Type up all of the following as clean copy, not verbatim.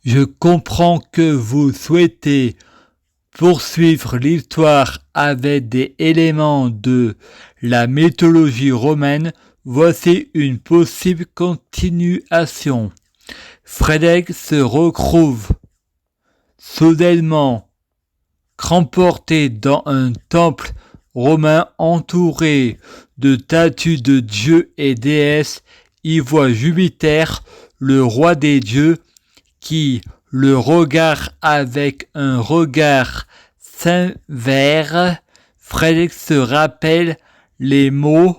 Je comprends que vous souhaitez poursuivre l'histoire avec des éléments de la mythologie romaine. Voici une possible continuation. Frédéric se retrouve soudainement emporté dans un temple romain entouré de statues de dieux et déesses. Il voit Jupiter, le roi des dieux, qui le regarde avec un regard sévère. Frédéric se rappelle les mots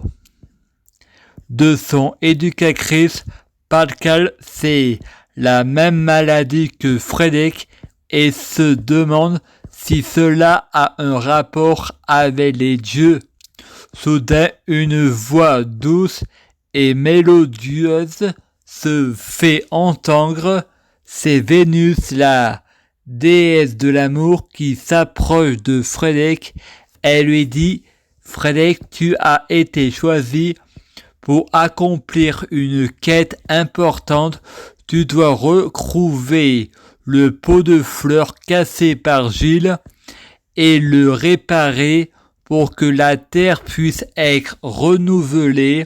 de son éducatrice. Pascal, c'est la même maladie que Frédéric et se demande si cela a un rapport avec les dieux. Soudain, une voix douce et mélodieuse se fait entendre. C'est Vénus, la déesse de l'amour, qui s'approche de Frédéric. Elle lui dit: Frédéric, tu as été choisi pour accomplir une quête importante. Tu dois retrouver le pot de fleurs cassé par Gilles et le réparer pour que la terre puisse être renouvelée.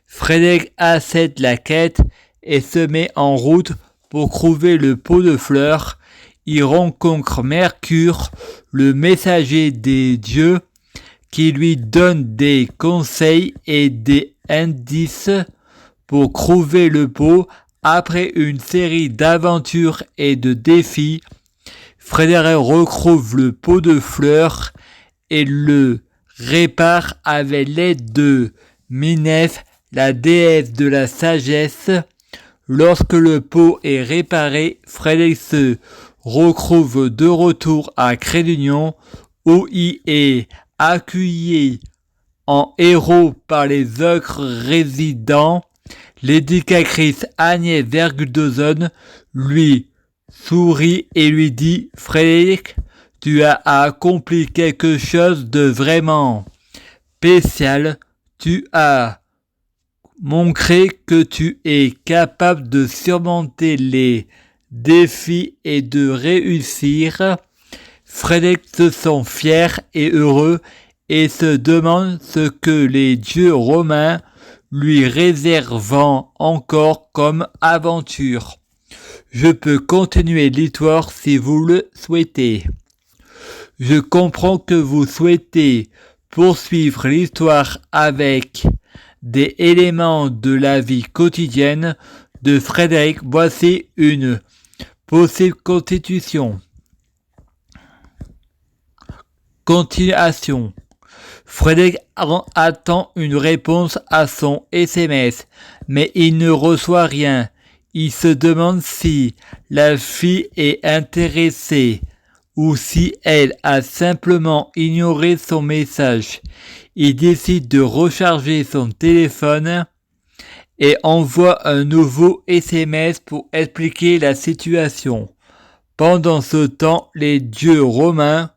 Frédéric accepte la quête et se met en route pour trouver le pot de fleurs. Il rencontre Mercure, le messager des dieux, qui lui donne des conseils et des indices pour trouver le pot. Après une série d'aventures et de défis, Frédéric retrouve le pot de fleurs et le répare avec l'aide de Minerve, la déesse de la sagesse. Lorsque le pot est réparé, Frédéric se retrouve de retour à Crédunion, où il est accueilli en héros par les autres résidents. L'éducatrice Agnès Vergudozon lui sourit et lui dit: Frédéric, tu as accompli quelque chose de vraiment spécial. Tu as montré que tu es capable de surmonter les défis et de réussir. Frédéric se sent fier et heureux et se demande ce que les dieux romains lui réservant encore comme aventure. Je peux continuer l'histoire si vous le souhaitez. Je comprends que vous souhaitez poursuivre l'histoire avec des éléments de la vie quotidienne de Frédéric. Voici une possible continuation. Frédéric attend une réponse à son SMS, mais il ne reçoit rien. Il se demande si la fille est intéressée ou si elle a simplement ignoré son message. Il décide de recharger son téléphone et envoie un nouveau SMS pour expliquer la situation. Pendant ce temps, les dieux romains,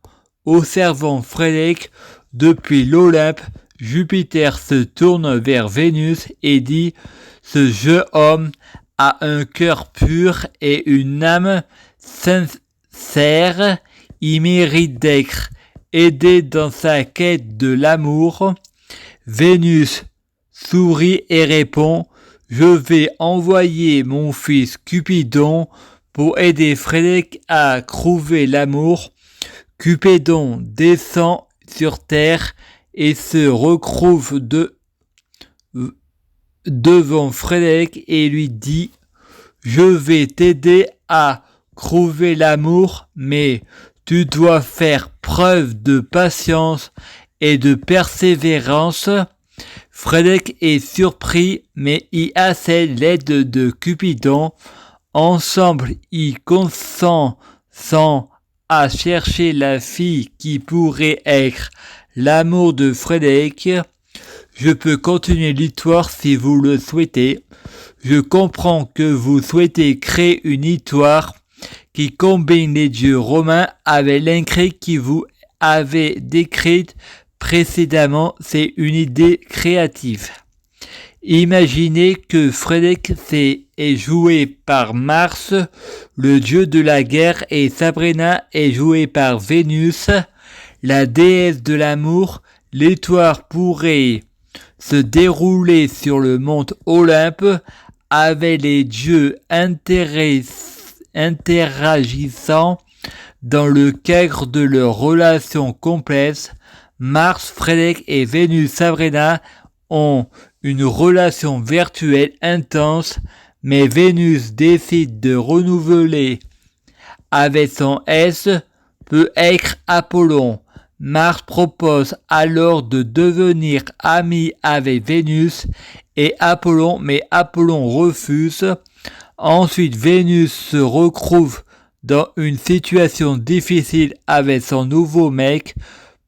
observant Frédéric depuis l'Olympe, Jupiter se tourne vers Vénus et dit: ce jeune homme a un cœur pur et une âme sincère. Il mérite d'être aidé dans sa quête de l'amour. Vénus sourit et répond: je vais envoyer mon fils Cupidon pour aider Frédéric à trouver l'amour. Cupidon descend sur terre et se retrouve devant Frédéric et lui dit: je vais t'aider à trouver l'amour, mais tu dois faire preuve de patience et de persévérance. Frédéric est surpris, mais il accepte l'aide de Cupidon. Ensemble, ils consentent à chercher la fille qui pourrait être l'amour de Frédéric. Je peux continuer l'histoire si vous le souhaitez. Je comprends que vous souhaitez créer une histoire qui combine les dieux romains avec l'intrigue qui vous avez décrite précédemment. C'est une idée créative. Imaginez que Frédéric est joué par Mars, le dieu de la guerre, et Sabrina est jouée par Vénus, la déesse de l'amour. L'histoire pourrait se dérouler sur le mont Olympe avec les dieux interagissant dans le cadre de leur relation complexe. Mars, Frédéric et Vénus Sabrina ont une relation virtuelle intense, mais Vénus décide de renouveler avec son S, peut être Apollon. Mars propose alors de devenir ami avec Vénus et Apollon, mais Apollon refuse. Ensuite, Vénus se retrouve dans une situation difficile avec son nouveau mec,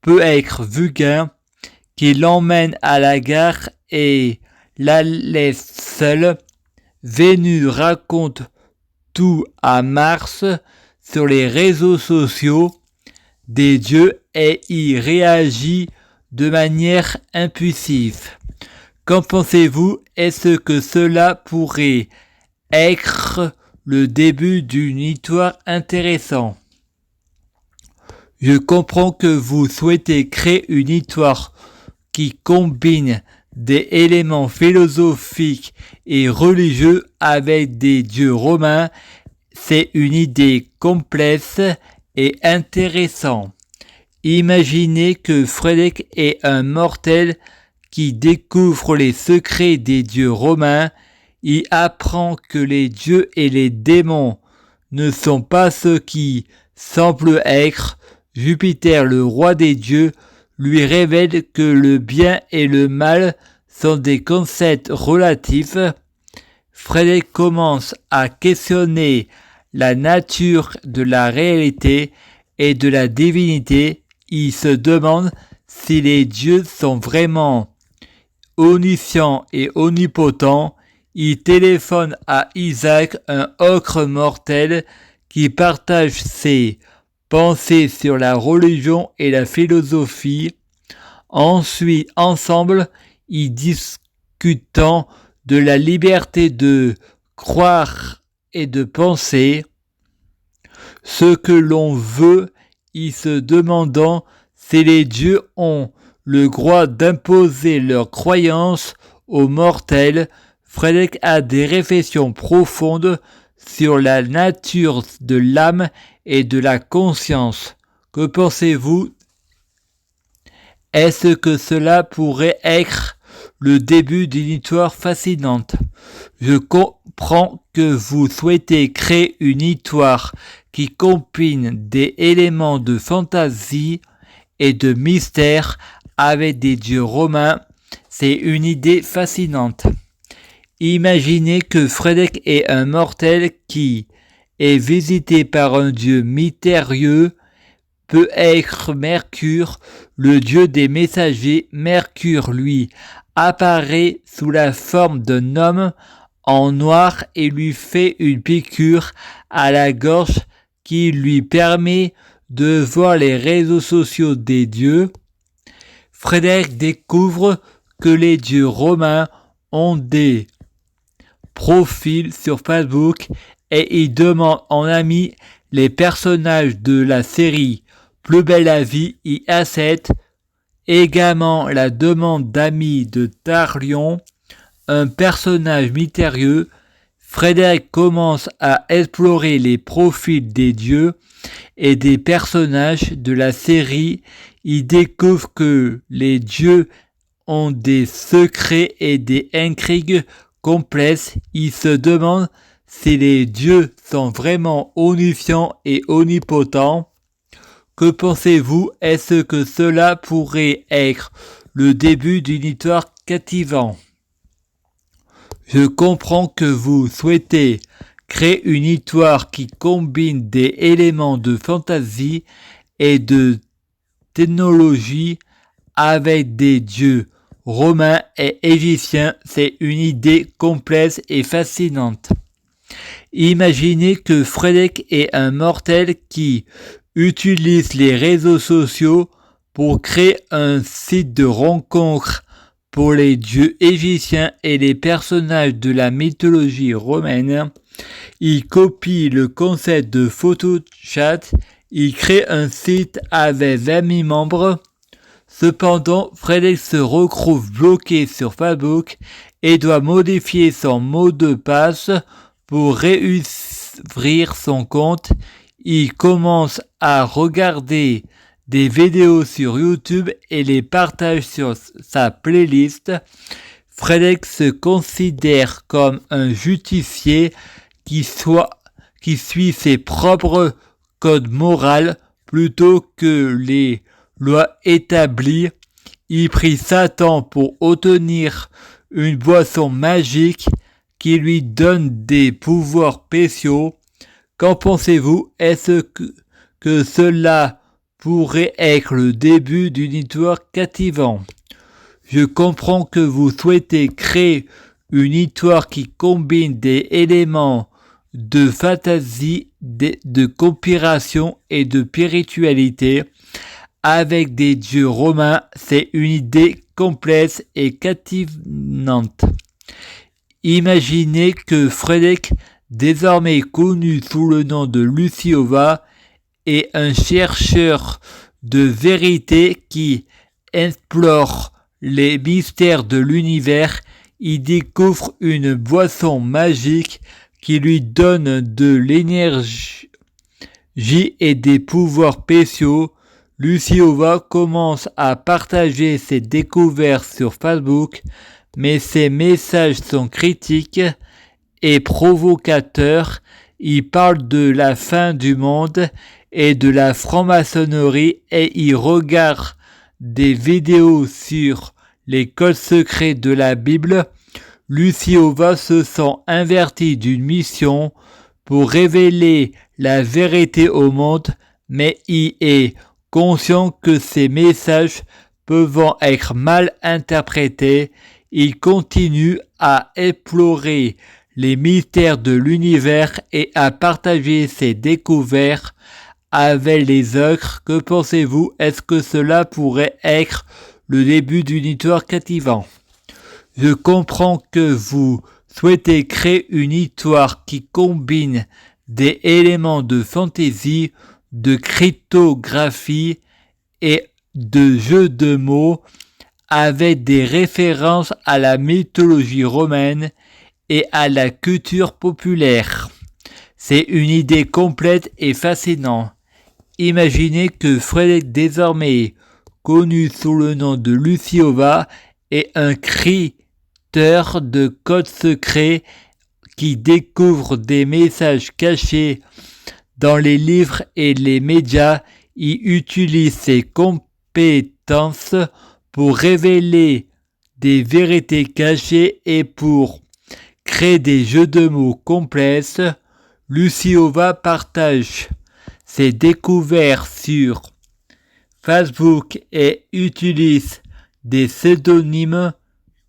peut être Vulcain, qui l'emmène à la gare et la laisse seule. Vénus raconte tout à Mars sur les réseaux sociaux des dieux et y réagit de manière impulsive. Qu'en pensez-vous? Est-ce que cela pourrait être le début d'une histoire intéressante? Je comprends que vous souhaitez créer une histoire qui combine des éléments philosophiques et religieux avec des dieux romains. C'est une idée complexe et intéressante. Imaginez que Frédéric est un mortel qui découvre les secrets des dieux romains. Il apprend que les dieux et les démons ne sont pas ceux qui semblent être. Jupiter, le roi des dieux, lui révèle que le bien et le mal sont des concepts relatifs. Frédéric commence à questionner la nature de la réalité et de la divinité. Il se demande si les dieux sont vraiment omniscients et omnipotents. Il téléphone à Isaac, un ogre mortel, qui partage ses pensées sur la religion et la philosophie. Ensuite, ensemble, ils discutant de la liberté de croire et de penser ce que l'on veut, y se demandant si les dieux ont le droit d'imposer leurs croyances aux mortels. Frédéric a des réflexions profondes sur la nature de l'âme et de la conscience. Que pensez-vous? Est-ce que cela pourrait être le début d'une histoire fascinante? Je comprends que vous souhaitez créer une histoire qui combine des éléments de fantaisie et de mystère avec des dieux romains. C'est une idée fascinante. Imaginez que Frédéric est un mortel qui est visité par un dieu mystérieux, peut être Mercure, le dieu des messagers. Mercure, lui, apparaît sous la forme d'un homme en noir et lui fait une piqûre à la gorge qui lui permet de voir les réseaux sociaux des dieux. Frédéric découvre que les dieux romains ont des profils sur Facebook et il demande en ami les personnages de la série Plus belle la vie y acceptent. Également la demande d'amis de Tarion, un personnage mystérieux. Frédéric commence à explorer les profils des dieux et des personnages de la série. Il découvre que les dieux ont des secrets et des intrigues complexes. Il se demande si les dieux sont vraiment omniscients et omnipotents. Que pensez-vous? Est-ce que cela pourrait être le début d'une histoire captivante? Je comprends que vous souhaitez créer une histoire qui combine des éléments de fantaisie et de technologie avec des dieux romains et égyptiens. C'est une idée complexe et fascinante. Imaginez que Frédéric est un mortel qui utilise les réseaux sociaux pour créer un site de rencontre pour les dieux égyptiens et les personnages de la mythologie romaine. Il copie le concept de PhotoChat. Il crée un site avec 20 000 membres. Cependant, Frédéric se retrouve bloqué sur Facebook et doit modifier son mot de passe pour réouvrir son compte. Il commence à regarder des vidéos sur YouTube et les partage sur sa playlist. Frédéric se considère comme un justicier qui suit ses propres codes moraux plutôt que les lois établies. Il prie Satan pour obtenir une boisson magique qui lui donne des pouvoirs spéciaux. Qu'en pensez-vous? Est-ce que cela pourrait être le début d'une histoire captivante? Je comprends que vous souhaitez créer une histoire qui combine des éléments de fantasy, de conspiration et de spiritualité avec des dieux romains. C'est une idée complexe et captivante. Imaginez que Frédéric, désormais connu sous le nom de Luciova, est un chercheur de vérité qui explore les mystères de l'univers. Il découvre une boisson magique qui lui donne de l'énergie et des pouvoirs spéciaux. Luciova commence à partager ses découvertes sur Facebook, mais ses messages sont critiques et provocateurs. Il parle de la fin du monde et de la franc-maçonnerie et il regarde des vidéos sur les codes secrets de la Bible. Luciova se sent averti d'une mission pour révéler la vérité au monde, mais il est conscient que ces messages peuvent être mal interprétés. Il continue à explorer les mystères de l'univers et à partager ses découvertes avec les autres. Que pensez-vous? Est-ce que cela pourrait être le début d'une histoire captivante? Je comprends que vous souhaitez créer une histoire qui combine des éléments de fantaisie, de cryptographie et de jeux de mots avec des références à la mythologie romaine et à la culture populaire. C'est une idée complète et fascinante. Imaginez que Frédéric, désormais connu sous le nom de Luciova, est un créateur de codes secrets qui découvre des messages cachés dans les livres et les médias. Il utilise ses compétences pour révéler des vérités cachées et pour créer des jeux de mots complexes. Luciova partage ses découvertes sur Facebook et utilise des pseudonymes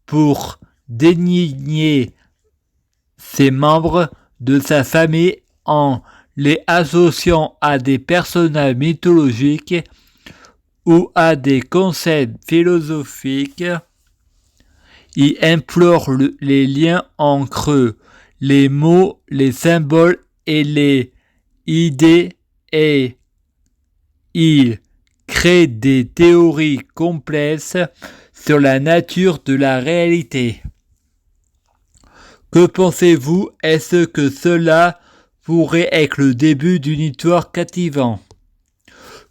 pour désigner ses membres de sa famille en les associant à des personnages mythologiques ou à des concepts philosophiques. Il implore les liens entre les mots, les symboles et les idées et il crée des théories complexes sur la nature de la réalité. Que pensez-vous? Est-ce que cela pourrait être le début d'une histoire captivante?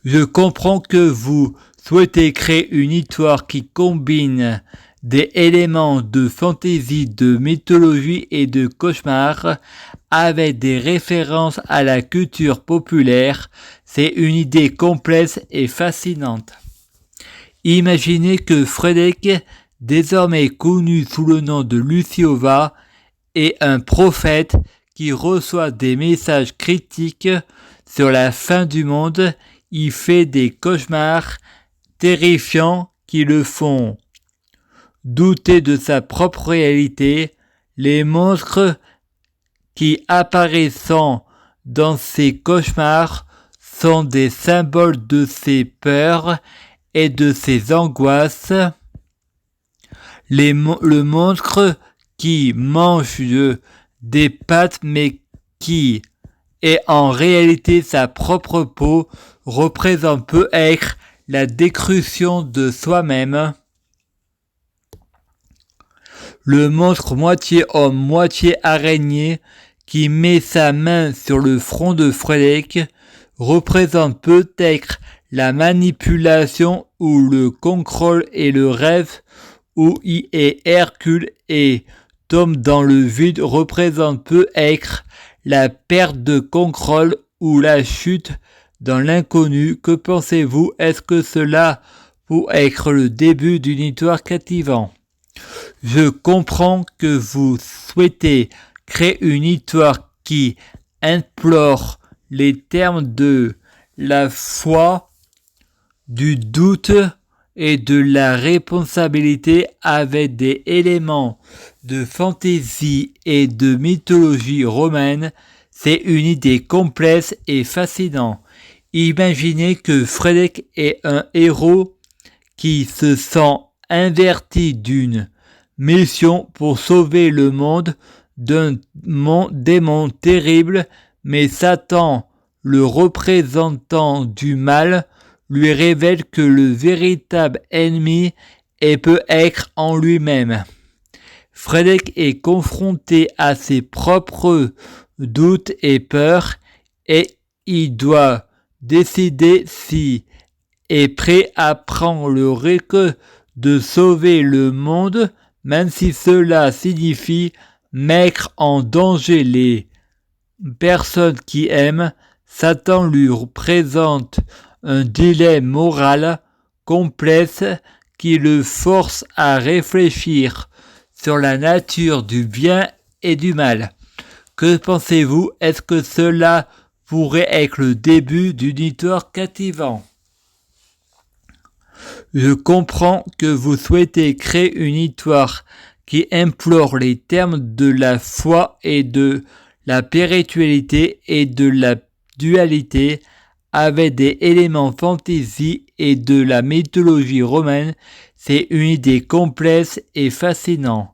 Je comprends que vous souhaitez créer une histoire qui combine des éléments de fantaisie, de mythologie et de cauchemar avec des références à la culture populaire. C'est une idée complexe et fascinante. Imaginez que Frédéric, désormais connu sous le nom de Luciova, est un prophète qui reçoit des messages critiques sur la fin du monde. Il fait des cauchemars terrifiants qui le font douter de sa propre réalité. Les monstres qui apparaissent dans ces cauchemars sont des symboles de ses peurs et de ses angoisses. Le monstre qui mange des pâtes mais qui est en réalité sa propre peau représente peut-être la décrution de soi-même. Le monstre moitié homme, moitié araignée qui met sa main sur le front de Frédéric représente peut-être la manipulation ou le contrôle et le rêve où il est Hercule et tombe dans le vide représente peut-être la perte de contrôle ou la chute dans l'inconnu. Que pensez-vous? Est-ce que cela pourrait être le début d'une histoire captivante? Je comprends que vous souhaitez créer une histoire qui implore les termes de la foi, du doute et de la responsabilité avec des éléments de fantaisie et de mythologie romaine. C'est une idée complexe et fascinante. Imaginez que Frédéric est un héros qui se sent inverti d'une mission pour sauver le monde d'un démon terrible, mais Satan, le représentant du mal, lui révèle que le véritable ennemi est peut-être en lui-même. Frédéric est confronté à ses propres doutes et peurs et il doit décider si est prêt à prendre le risque de sauver le monde, même si cela signifie mettre en danger les personnes qui aiment. Satan lui présente un dilemme moral complexe qui le force à réfléchir sur la nature du bien et du mal. Que pensez-vous? Est-ce que cela pourrait être le début d'une histoire captivante? Je comprends que vous souhaitez créer une histoire qui implore les termes de la foi et de la spiritualité et de la dualité avec des éléments fantasy et de la mythologie romaine. C'est une idée complexe et fascinante.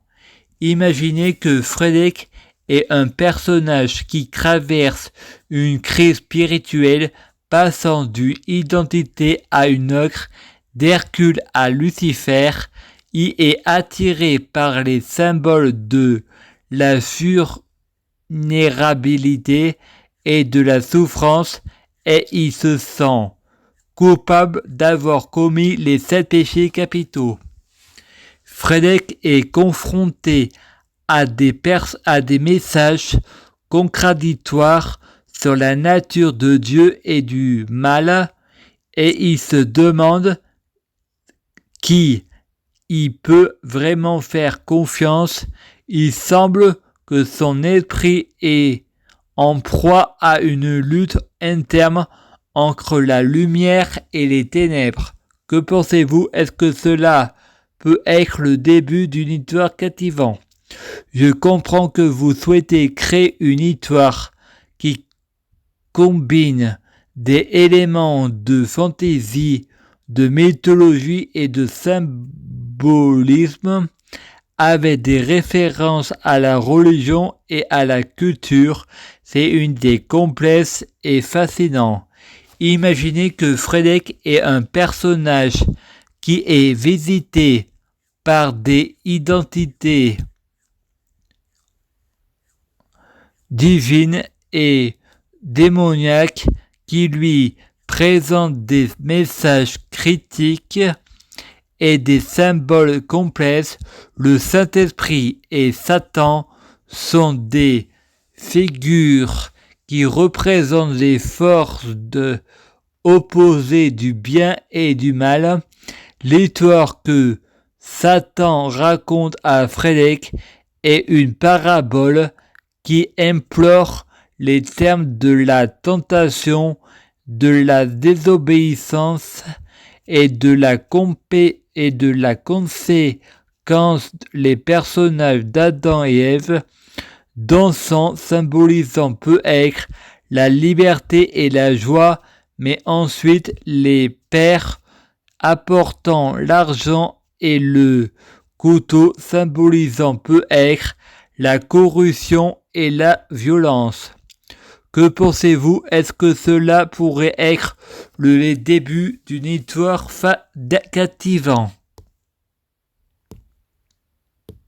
Imaginez que Frédéric est un personnage qui traverse une crise spirituelle passant d'une identité à une autre, d'Hercule à Lucifer. Il est attiré par les symboles de la vulnérabilité et de la souffrance et il se sent coupable d'avoir commis les 7 péchés capitaux. Frédéric est confronté à des messages contradictoires sur la nature de Dieu et du mal et il se demande qui il peut vraiment faire confiance. Il semble que son esprit est en proie à une lutte interne entre la lumière et les ténèbres. Que pensez-vous? Est-ce que cela peut être le début d'une histoire captivante? Je comprends que vous souhaitez créer une histoire qui combine des éléments de fantaisie, de mythologie et de symbolisme avec des références à la religion et à la culture. C'est une idée complexe et fascinante. Imaginez que Frédéric est un personnage qui est visité par des identités divines et démoniaques qui lui présentent des messages critiques et des symboles complexes. Le Saint-Esprit et Satan sont des figures qui représentent les forces opposées du bien et du mal. L'histoire que Satan raconte à Frédéric est une parabole qui implore les termes de la tentation, de la désobéissance et de la conséquence. Les personnages d'Adam et Ève dansant, symbolisant peut-être la liberté et la joie, mais ensuite les pères apportant l'argent et le couteau symbolisant peut-être la corruption et la violence. Que pensez-vous? Est-ce que cela pourrait être le début d'une histoire captivante?